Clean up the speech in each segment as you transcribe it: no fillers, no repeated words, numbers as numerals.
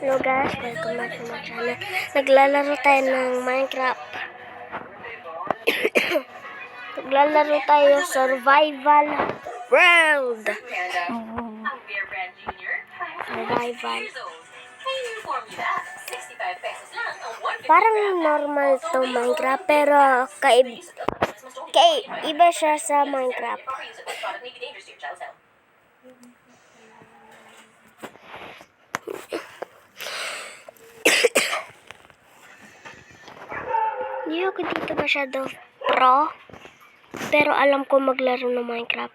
Hello guys, welcome back to my channel. Naglalaro tayo ng Minecraft. Naglalaro tayo Survival World. Survival. Parang normal to Minecraft, pero iba siya sa Minecraft. Hindi ako dito masyado pro, pero alam ko maglaro ng Minecraft.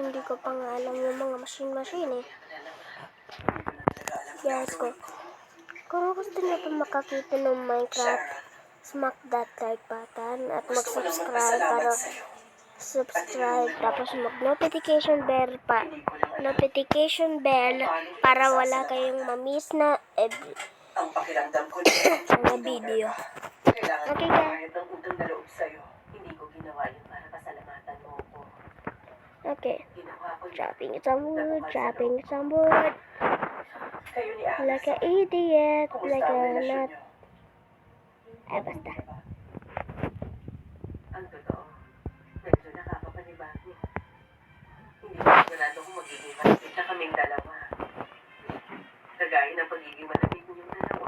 Hindi ko pa nga alam yung mga machine eh. Guys ko. Kung gusto niyo pa makakita ng Minecraft, smack that like button at mag-subscribe tapos mag-notification bell para wala kayong ma-miss na mga video. Okay guys. Okay. Chopping some wood. Like an idiot, like a nut. Basta. Ang totoo, medyo nakakapanibago. Hindi ko sigurado kung magiging malapit na kaming dalawa. Kagaya ng pagiging malapit niyong dalawa.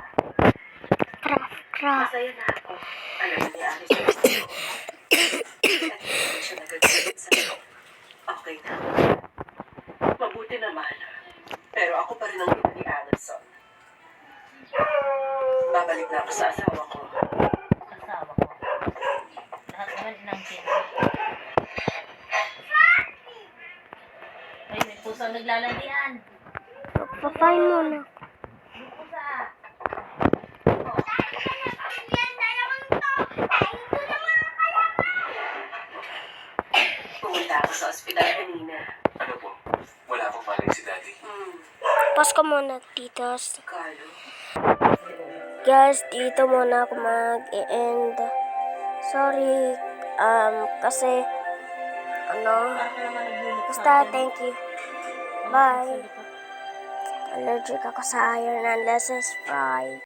Masaya na ako. Alam na niya Alice at hindi siya nagagalit sa'yo. Okay na. Mabuti naman. Pero ako pa rin ang ina ni Anderson. Babalik na ako sa asawa ko. Lahat naman inangkin. Ay, may pusang naglaladian. Papay muna. Pusa. Pumunta ako sa ospital kanina. Ano po? Wala pong maling si Daddy. Pause ko muna, titos. Carlo. Guys, dito muna ako mag-end. Sorry, kasi, basta, thank you. Bye. Allergic ako sa iron unless it's fried.